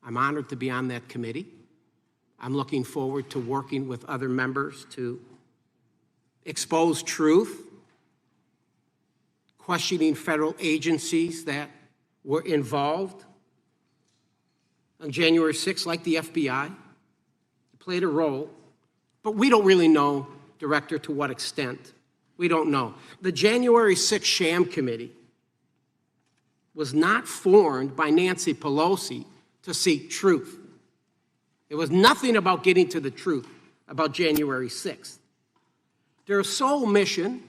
I'm honored to be on that committee. I'm looking forward to working with other members to expose truth, questioning federal agencies that were involved on January 6th, like the FBI, played a role, but we don't really know, Director, to what extent. We don't know. The January 6th sham committee was not formed by Nancy Pelosi to seek truth. It was nothing about getting to the truth about January 6th. Their sole mission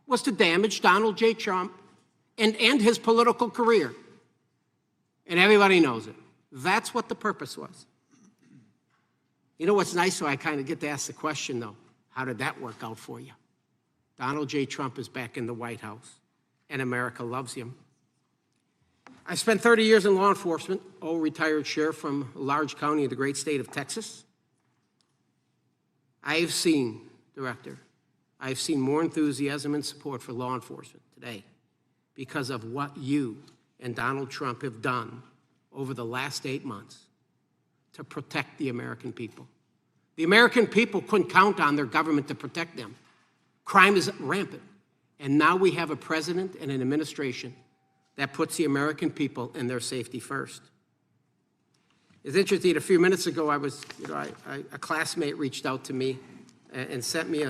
was to damage Donald J. Trump and end his political career. And everybody knows it. That's what the purpose was. You know what's nice, so I kind of get to ask the question, though, how did that work out for you? Donald J. Trump is back in the White House, and America loves him. I spent 30 years in law enforcement, retired sheriff from a large county in the great state of Texas. I have seen, Director, I have seen more enthusiasm and support for law enforcement today because of what you and Donald Trump have done over the last 8 months to protect the American people. The American people couldn't count on their government to protect them. Crime is rampant. And now we have a president and an administration that puts the American people and their safety first. It's interesting, a few minutes ago, a classmate reached out to me and sent me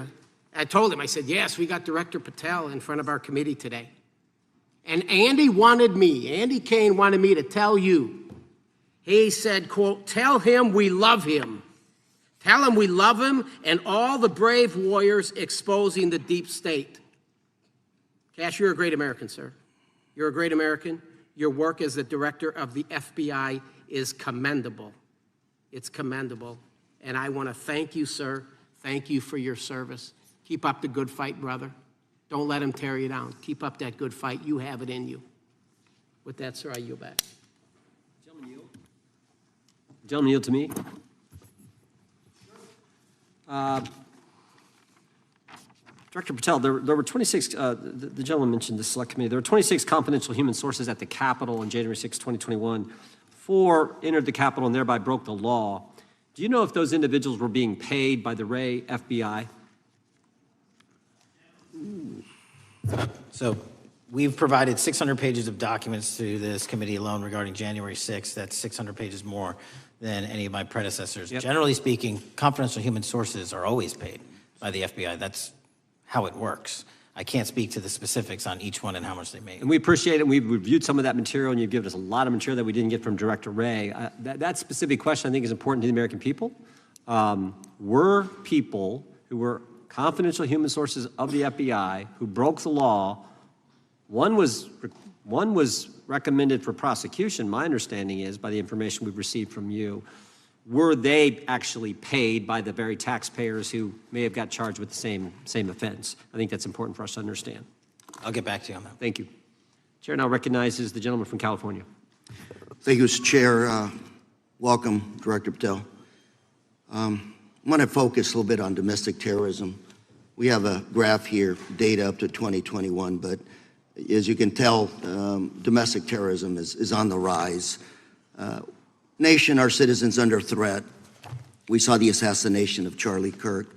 I told him, I said, yes, we got Director Patel in front of our committee today. And Andy Kane wanted me to tell you, he said, quote, tell him we love him. Tell him we love him and all the brave warriors exposing the deep state. Kash, you're a great American, sir. You're a great American. Your work as the director of the FBI is commendable. It's commendable. And I want to thank you, sir. Thank you for your service. Keep up the good fight, brother. Don't let him tear you down. Keep up that good fight. You have it in you. With that, sir, I yield back. Gentleman yield. Gentleman yield to me. Director Patel, there were 26, the gentleman mentioned the select committee, there were 26 confidential human sources at the Capitol on January 6, 2021. 4 entered the Capitol and thereby broke the law. Do you know if those individuals were being paid by the Ray FBI? So we've provided 600 pages of documents to this committee alone regarding January 6th. That's 600 pages more than any of my predecessors. Yep. Generally speaking, confidential human sources are always paid by the FBI. That's how it works. I can't speak to the specifics on each one and how much they made. And we appreciate it. We've reviewed some of that material, and you've given us a lot of material that we didn't get from Director Ray. That specific question, I think, is important to the American people. Were people who were confidential human sources of the FBI who broke the law, one was recommended for prosecution, my understanding is, by the information we've received from you. Were they actually paid by the very taxpayers who may have got charged with the same offense? I think that's important for us to understand. I'll get back to you on that. Thank you. Chair now recognizes the gentleman from California. Thank you, Mr. Chair. Welcome, Director Patel. I want to focus a little bit on domestic terrorism. We have a graph here, data up to 2021, but as you can tell, domestic terrorism is on the rise. Nation, our citizens under threat. We saw the assassination of Charlie Kirk,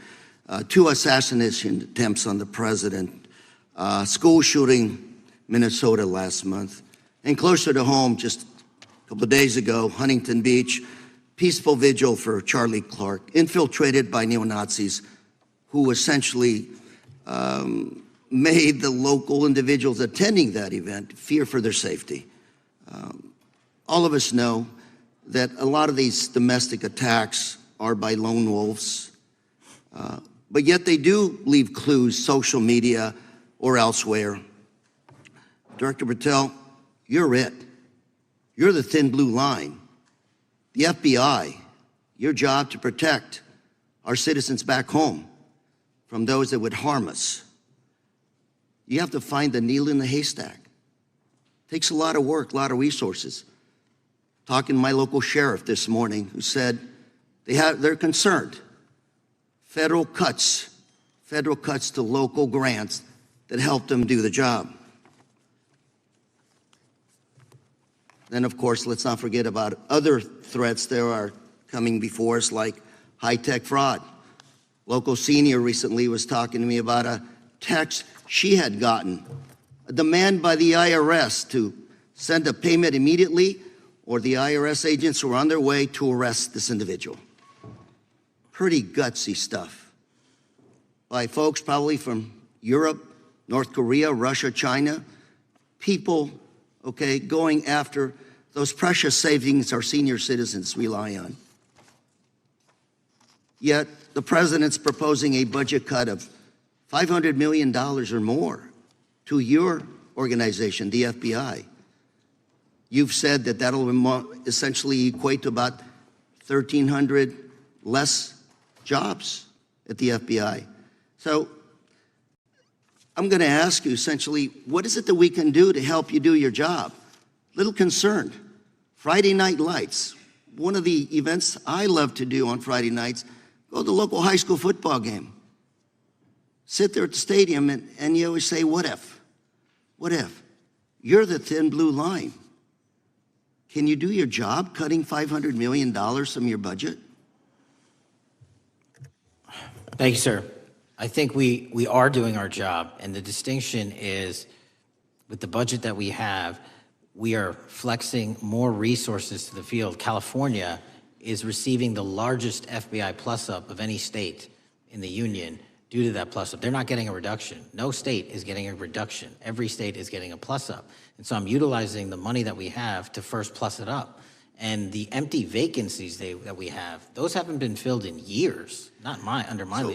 2 assassination attempts on the president, school shooting, Minnesota last month, and closer to home, just a couple of days ago, Huntington Beach, peaceful vigil for Charlie Clark, infiltrated by neo-Nazis who essentially made the local individuals attending that event fear for their safety. All of us know that a lot of these domestic attacks are by lone wolves, but yet they do leave clues, social media or elsewhere. Director Patel, you're it. You're the thin blue line. The FBI, your job to protect our citizens back home from those that would harm us. You have to find the needle in the haystack. Takes a lot of work, a lot of resources. Talking to my local sheriff this morning who said they're concerned. Federal cuts to local grants that help them do the job. Then, of course, let's not forget about other threats that are coming before us, like high-tech fraud. Local senior recently was talking to me about a text she had gotten, a demand by the IRS to send a payment immediately, or the IRS agents were on their way to arrest this individual. Pretty gutsy stuff by folks probably from Europe, North Korea, Russia, China, people, okay, going after those precious savings our senior citizens rely on. Yet the president's proposing a budget cut of $500 million or more to your organization, the FBI. You've said that that'll essentially equate to about 1,300 less jobs at the FBI. So I'm going to ask you essentially, what is it that we can do to help you do your job? Little concerned. Friday night lights. One of the events I love to do on Friday nights, go to the local high school football game. Sit there at the stadium and you always say, what if? What if? You're the thin blue line. Can you do your job cutting $500 million from your budget? Thank you, sir. I think we are doing our job, and the distinction is with the budget that we have, we are flexing more resources to the field. California is receiving the largest FBI plus-up of any state in the union due to that plus-up. They're not getting a reduction. No state is getting a reduction. Every state is getting a plus-up. And so I'm utilizing the money that we have to first plus it up. And the empty vacancies that we have, those haven't been filled in years, not under my leadership.